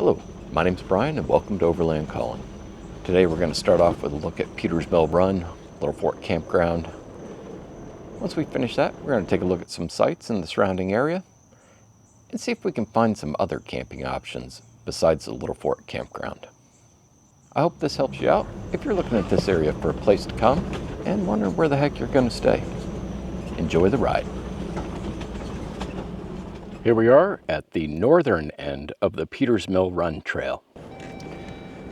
Hello, my name's Brian and welcome to Overland Calling. Today we're going to start off with a look at Peters Mill Run, Little Fort Campground. Once we finish that, we're going to take a look at some sites in the surrounding area and see if we can find some other camping options besides the Little Fort Campground. I hope this helps you out if you're looking at this area for a place to come and wondering where the heck you're going to stay. Enjoy the ride. Here we are at the northern end of the Peters Mill Run Trail.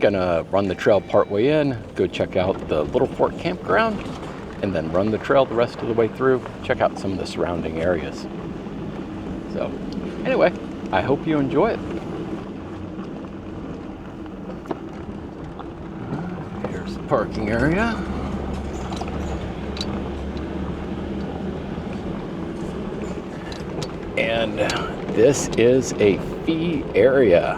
Gonna run the trail partway in, go check out the Little Fort Campground, and then run the trail the rest of the way through, check out some of the surrounding areas. So, anyway, I hope you enjoy it. Here's the parking area. And this is a fee area.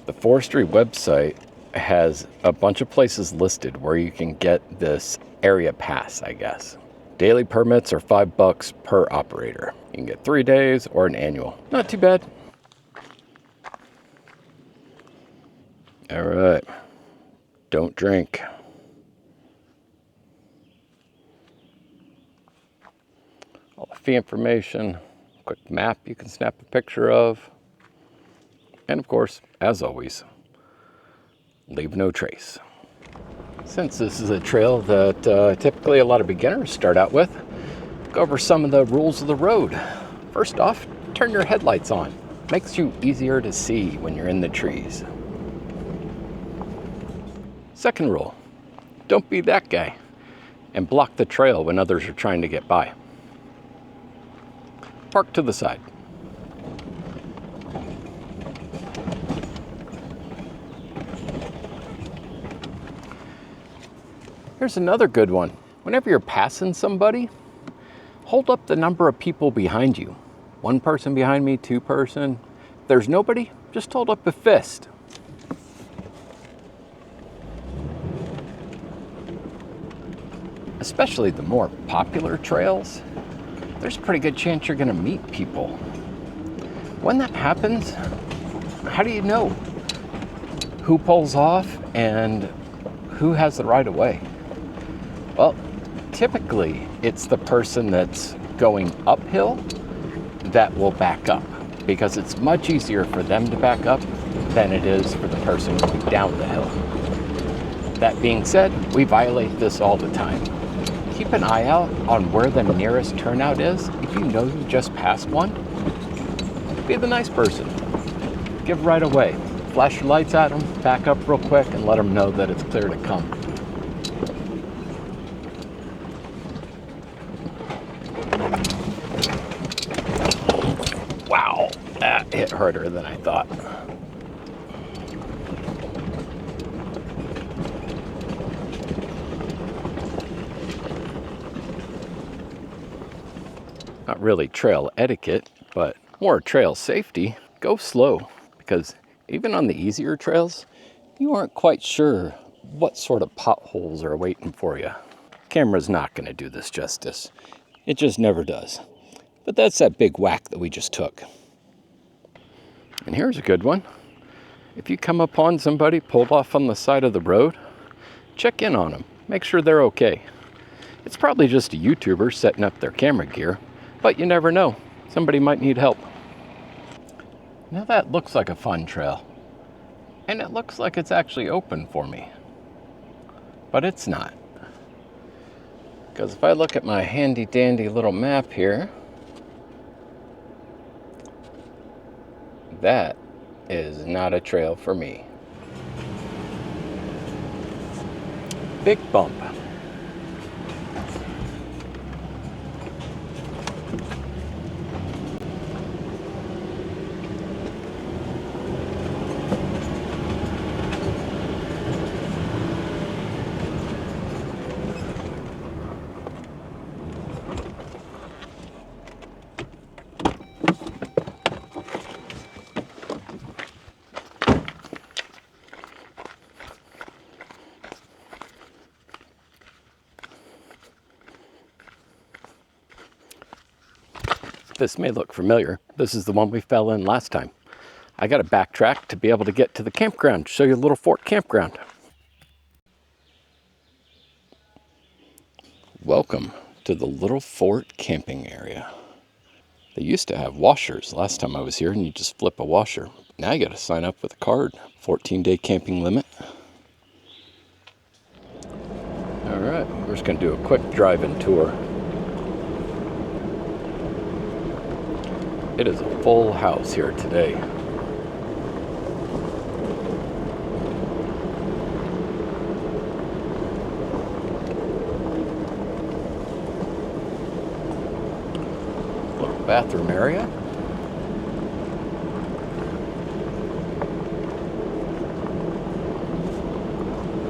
The forestry website has a bunch of places listed where you can get this area pass, I guess. Daily permits are $5 per operator. You can get 3 days or an annual. Not too bad. All right. Don't drink. All the fee information, quick map you can snap a picture of, and of course, as always, leave no trace. Since this is a trail that typically a lot of beginners start out with, go over some of the rules of the road. First off, turn your headlights on. Makes you easier to see when you're in the trees. Second rule, don't be that guy and block the trail when others are trying to get by. Park to the side. Here's another good one. Whenever you're passing somebody, hold up the number of people behind you. 1 person behind me, 2 person. If there's nobody, just hold up a fist. Especially the more popular trails, there's a pretty good chance you're gonna meet people. When that happens, how do you know who pulls off and who has the right of way? Well, typically it's the person that's going uphill that will back up, because it's much easier for them to back up than it is for the person going down the hill. That being said, we violate this all the time. Keep an eye out on where the nearest turnout is. If you know you just passed one, be the nice person. Give right away. Flash your lights at them, back up real quick, and let them know that it's clear to come. Wow, that hit harder than I thought. Not really trail etiquette, but more trail safety. Go slow, because even on the easier trails, you aren't quite sure what sort of potholes are waiting for you. Camera's not going to do this justice. It just never does. But that's that big whack that we just took. And here's a good one. If you come upon somebody pulled off on the side of the road, check in on them. Make sure they're okay. It's probably just a YouTuber setting up their camera gear, but you never know. Somebody might need help. Now that looks like a fun trail. And it looks like it's actually open for me. But it's not. Because if I look at my handy dandy little map here, that is not a trail for me. Big bump. This may look familiar. This is the one we fell in last time. I got to backtrack to be able to get to the campground, show you Little Fort Campground. Welcome to the Little Fort camping area. They used to have washers last time I was here, and you just flip a washer. Now you got to sign up with a card. 14-day camping limit. All right, we're just going to do a quick drive-in tour. It is a full house here today. Little bathroom area.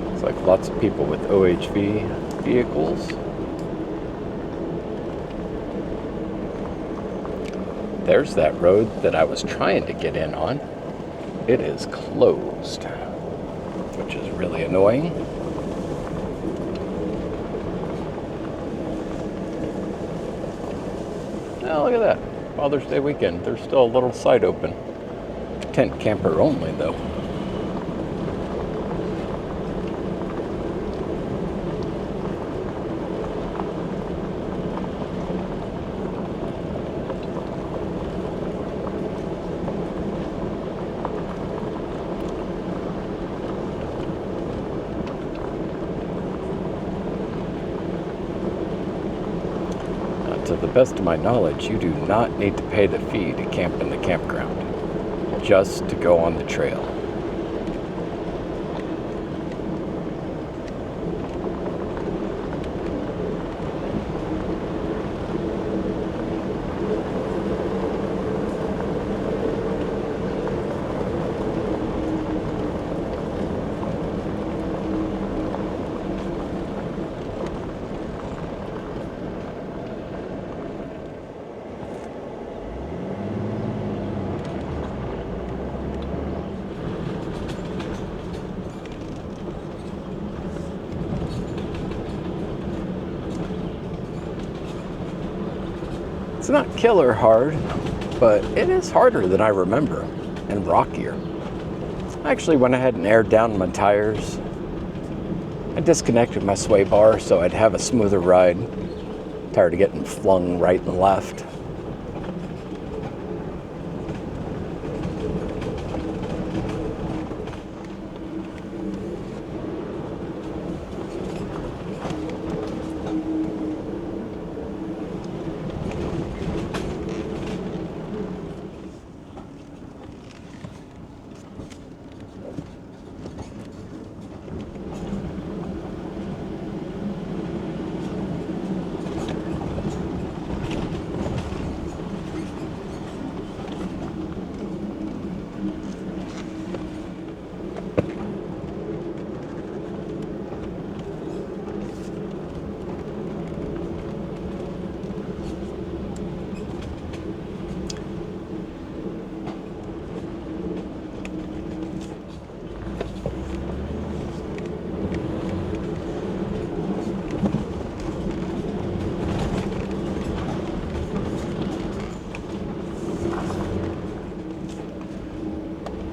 Looks like lots of people with OHV vehicles. There's that road that I was trying to get in on. It is closed, which is really annoying. Oh, look at that. Father's Day weekend. There's still a little site open. Tent camper only, though. To the best of my knowledge, you do not need to pay the fee to camp in the campground, just to go on the trail. It's not killer hard, but it is harder than I remember and rockier. I actually went ahead and aired down my tires. I disconnected my sway bar so I'd have a smoother ride. Tired of getting flung right and left.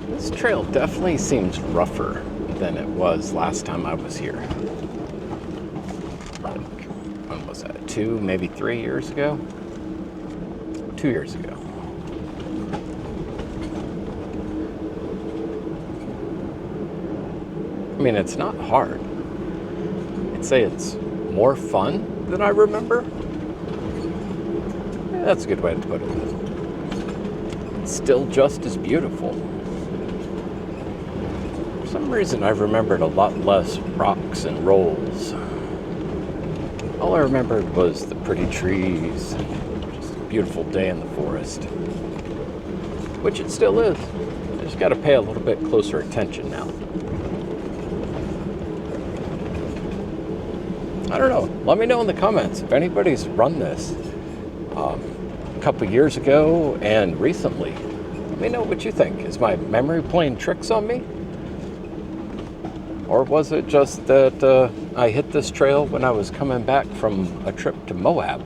This trail definitely seems rougher than it was last time I was here. Like, when was that? 2, maybe 3 years ago? 2 years ago. I mean, it's not hard. I'd say it's more fun than I remember. Yeah, that's a good way to put it. It's still just as beautiful. For some reason, I remembered a lot less rocks and rolls. All I remembered was the pretty trees, just a beautiful day in the forest, which it still is. I just got to pay a little bit closer attention now. I don't know. Let me know in the comments if anybody's run this a couple years ago and recently. Let me know what you think. Is my memory playing tricks on me? Or was it just that I hit this trail when I was coming back from a trip to Moab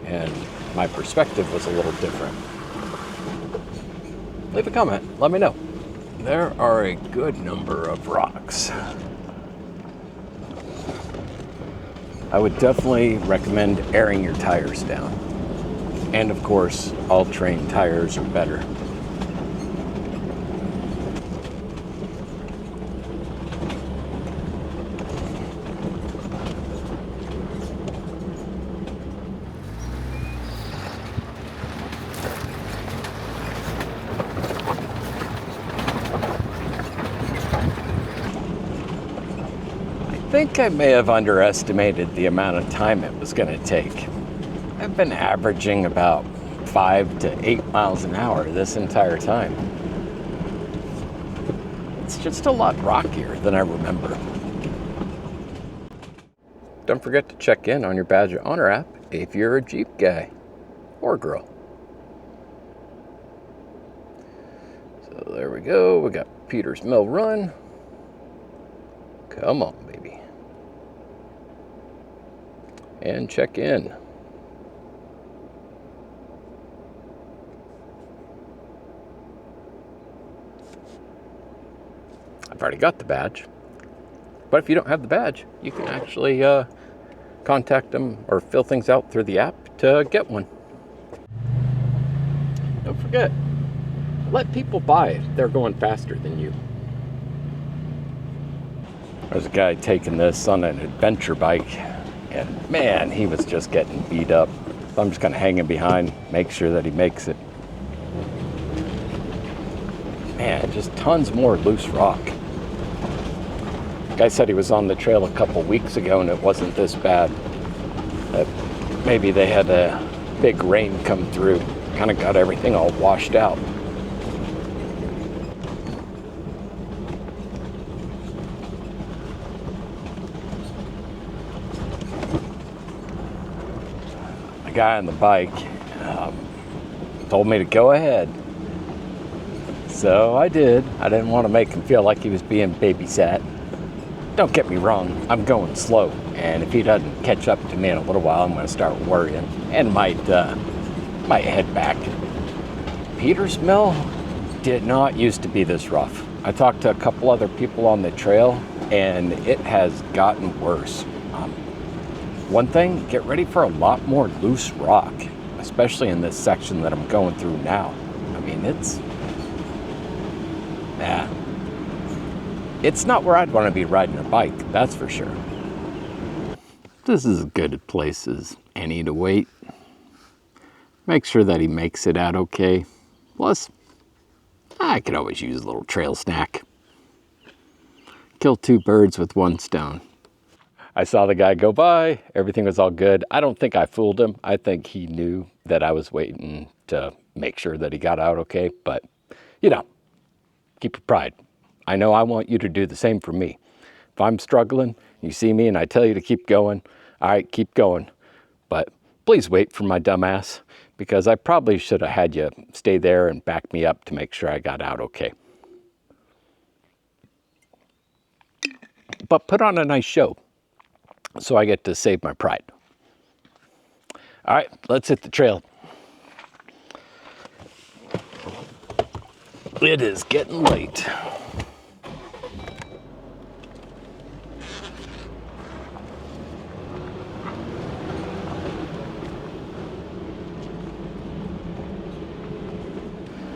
and my perspective was a little different. Leave a comment, let me know. There are a good number of rocks. I would definitely recommend airing your tires down. And of course, all-terrain tires are better. I think I may have underestimated the amount of time it was going to take. I've been averaging about 5 to 8 miles an hour this entire time. It's just a lot rockier than I remember. Don't forget to check in on your Badge of Honor app if you're a Jeep guy or girl. So there we go. We got Peters Mill Run. Come on, baby. And check in. I've already got the badge. But if you don't have the badge, you can actually contact them or fill things out through the app to get one. Don't forget, let people buy if they're going faster than you. There's a guy taking this on an adventure bike, and man, he was just getting beat up. So I'm just kind of hanging behind, make sure that he makes it. Man, just tons more loose rock. Guy said he was on the trail a couple weeks ago and it wasn't this bad. Maybe they had a big rain come through, kind of got everything all washed out. The guy on the bike told me to go ahead. So I did. I didn't want to make him feel like he was being babysat. Don't get me wrong, I'm going slow, and if he doesn't catch up to me in a little while, I'm going to start worrying and might head back. Peters Mill did not used to be this rough. I talked to a couple other people on the trail, and it has gotten worse. One thing, get ready for a lot more loose rock, especially in this section that I'm going through now. I mean, it's not where I'd want to be riding a bike, that's for sure. This is as good a place as any to wait. Make sure that he makes it out okay. Plus, I could always use a little trail snack. Kill two birds with one stone. I saw the guy go by, everything was all good. I don't think I fooled him. I think he knew that I was waiting to make sure that he got out okay, but you know, keep your pride. I know I want you to do the same for me. If I'm struggling, you see me and I tell you to keep going, all right, keep going. But please wait for my dumb ass, because I probably should have had you stay there and back me up to make sure I got out okay. But put on a nice show, so I get to save my pride. All right, let's hit the trail. It is getting late.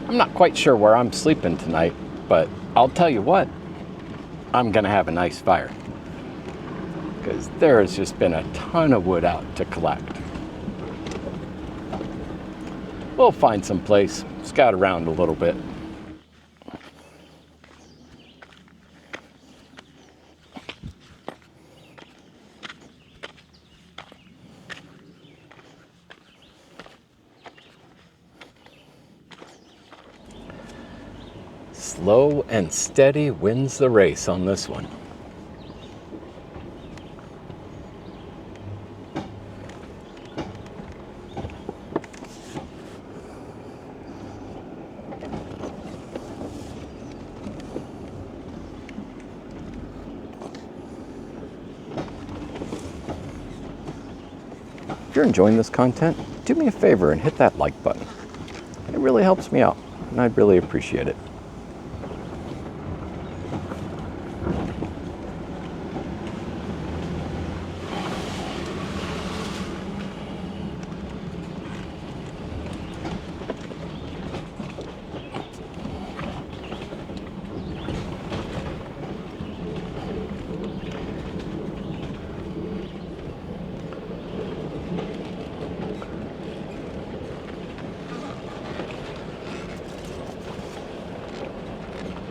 I'm not quite sure where I'm sleeping tonight, but I'll tell you what, I'm gonna have a nice fire, because there has just been a ton of wood out to collect. We'll find some place, scout around a little bit. Slow and steady wins the race on this one. If you're enjoying this content, do me a favor and hit that like button. It really helps me out, and I'd really appreciate it.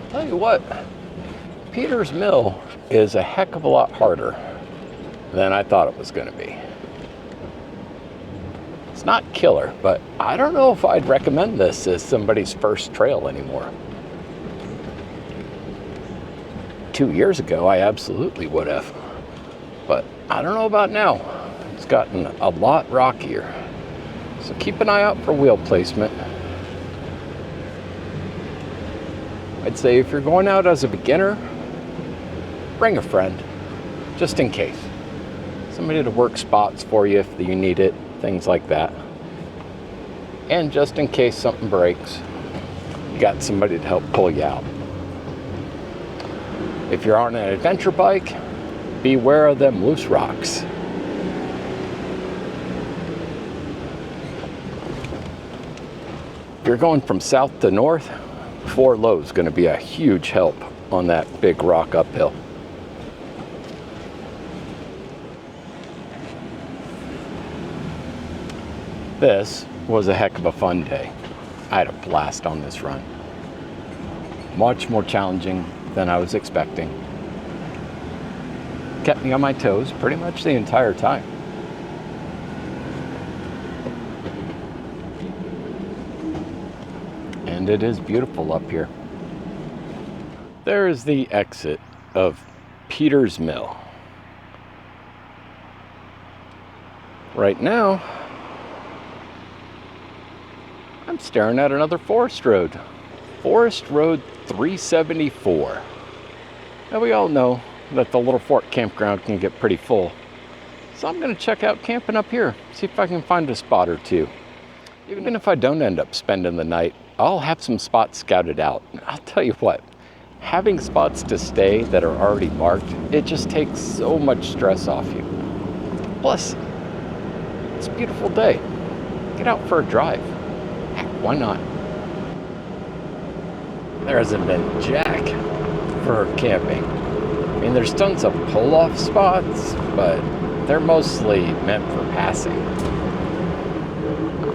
Tell you what, Peter's Mill is a heck of a lot harder than I thought it was going to be. It's not killer, but I don't know if I'd recommend this as somebody's first trail anymore. 2 years ago, I absolutely would have, but I don't know about now. It's gotten a lot rockier, so keep an eye out for wheel placement. I'd say if you're going out as a beginner, bring a friend, just in case. Somebody to work spots for you if you need it, things like that. And just in case something breaks, you got somebody to help pull you out. If you're on an adventure bike, beware of them loose rocks. If you're going from south to north, 4 low is going to be a huge help on that big rock uphill. This was a heck of a fun day. I had a blast on this run. Much more challenging than I was expecting. Kept me on my toes pretty much the entire time. And it is beautiful up here. There is the exit of Peter's Mill. Right now, I'm staring at another forest road. Forest Road 374. Now we all know that the Little Fork campground can get pretty full. So I'm going to check out camping up here, see if I can find a spot or two. Even if I don't end up spending the night, I'll have some spots scouted out. I'll tell you what, having spots to stay that are already marked, it just takes so much stress off you. Plus, it's a beautiful day. Get out for a drive. Heck, why not? There hasn't been jack for camping. I mean, there's tons of pull-off spots, but they're mostly meant for passing.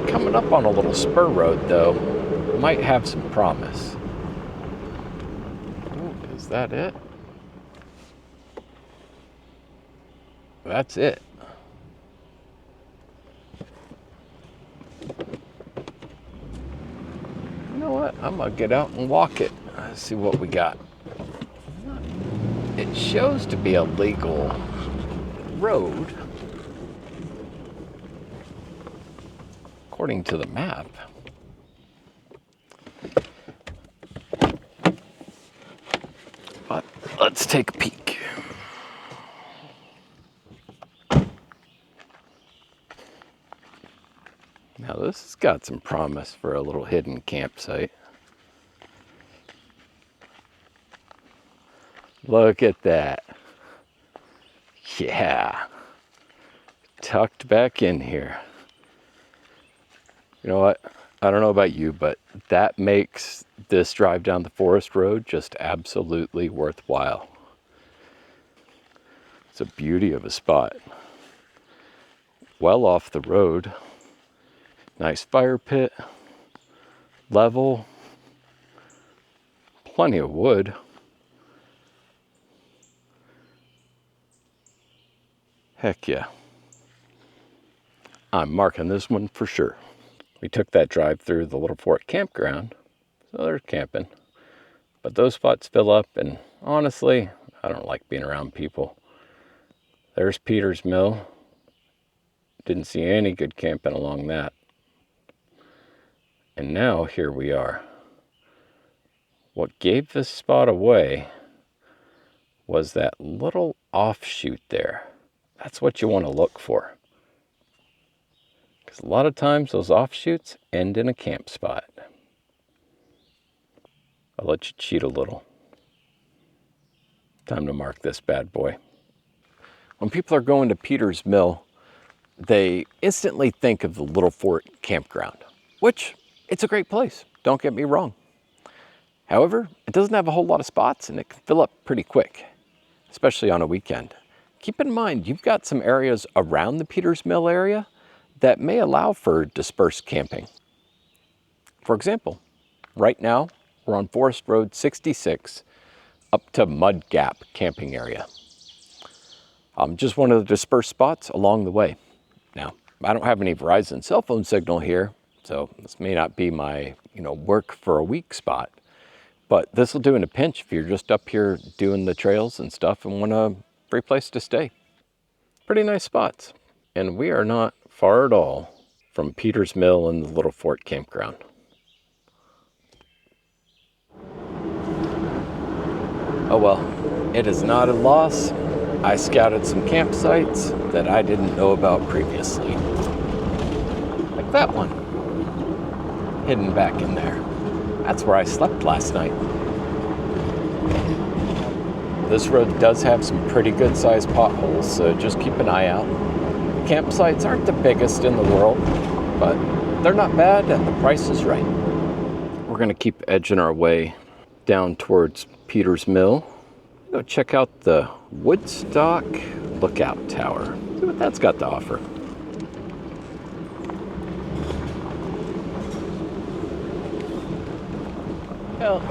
Coming up on a little spur road, though, might have some promise. Ooh, is that it? That's it. You know what? I'm gonna get out and walk it. Let's see what we got. It shows to be a legal road, according to the map. But let's take a peek. Now this has got some promise for a little hidden campsite. Look at that. Yeah. Tucked back in here. You know what? I don't know about you, but that makes this drive down the forest road just absolutely worthwhile. It's a beauty of a spot. Well off the road. Nice fire pit. Level. Plenty of wood. Heck yeah. I'm marking this one for sure. We took that drive through the Little Fork campground, so they're camping. But those spots fill up, and honestly, I don't like being around people. There's Peter's Mill. Didn't see any good camping along that. And now here we are. What gave this spot away was that little offshoot there. That's what you want to look for. because a lot of times those offshoots end in a camp spot. I'll let you cheat a little. Time to mark this bad boy. When people are going to Peters Mill, they instantly think of the Little Fort Campground, which it's a great place, don't get me wrong. However, it doesn't have a whole lot of spots and it can fill up pretty quick, especially on a weekend. Keep in mind, you've got some areas around the Peters Mill area that may allow for dispersed camping. For example, right now, we're on Forest Road 66 up to Mud Gap camping area. Just one of the dispersed spots along the way. Now, I don't have any Verizon cell phone signal here, so this may not be my, work for a week spot, but this will do in a pinch if you're just up here doing the trails and stuff and want a free place to stay. Pretty nice spots. And we are not far at all from Peters Mill and the Little Fort Campground. Oh well, it is not a loss. I scouted some campsites that I didn't know about previously. Like that one, hidden back in there. That's where I slept last night. This road does have some pretty good sized potholes, so just keep an eye out. Campsites aren't the biggest in the world, but they're not bad and the price is right. We're gonna keep edging our way down towards Peters Mill. Go check out the Woodstock Lookout Tower. See what that's got to offer. Well,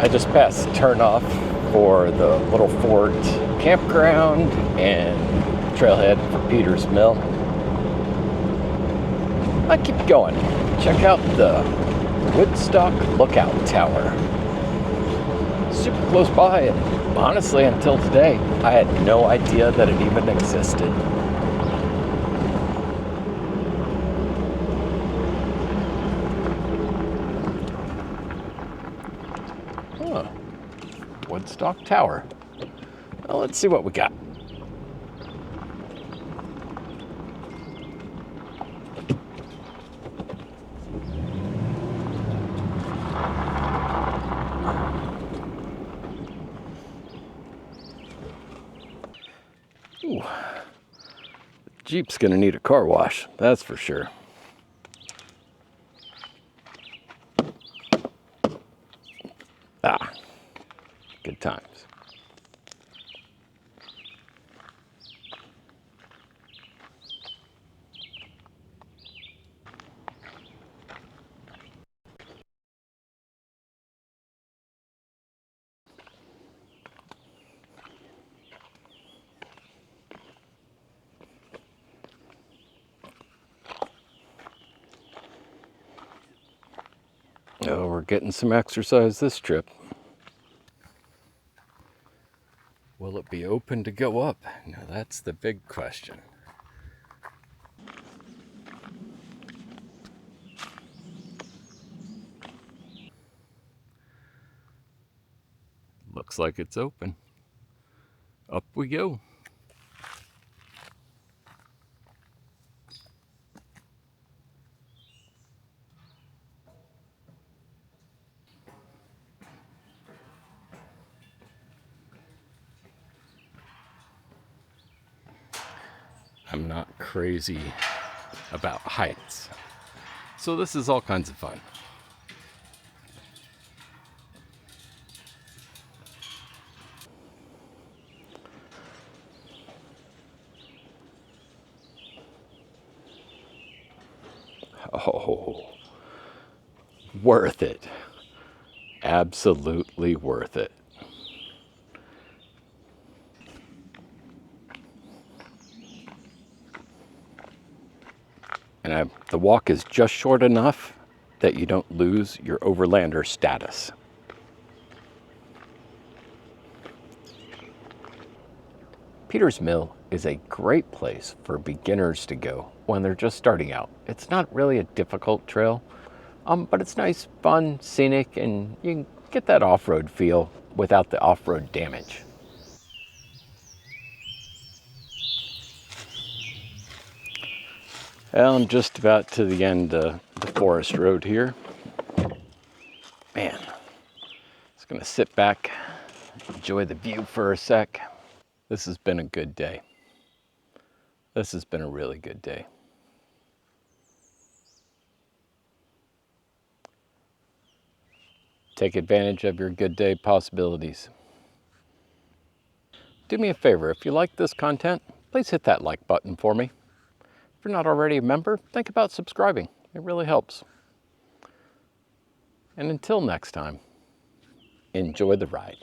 I just passed turnoff for the Little Fort Campground and trailhead for Peters Mill. I keep going. Check out the Woodstock Lookout Tower. Super close by, and honestly, until today, I had no idea that it even existed. Huh. Woodstock Tower. Well, let's see what we got. Ooh. Jeep's gonna need a car wash, that's for sure. Ah, good times. Oh, we're getting some exercise this trip. Will it be open to go up? Now that's the big question. Looks like it's open. Up we go. I'm not crazy about heights, so this is all kinds of fun. Oh, worth it. Absolutely worth it. And the walk is just short enough that you don't lose your overlander status. Peters Mill is a great place for beginners to go when they're just starting out. It's not really a difficult trail, but it's nice, fun, scenic, and you can get that off-road feel without the off-road damage. Well, I'm just about to the end of the forest road here. Man, just gonna sit back, enjoy the view for a sec. This has been a good day. This has been a really good day. Take advantage of your good day possibilities. Do me a favor, if you like this content, please hit that like button for me. If you're not already a member, think about subscribing. It really helps. And until next time, enjoy the ride.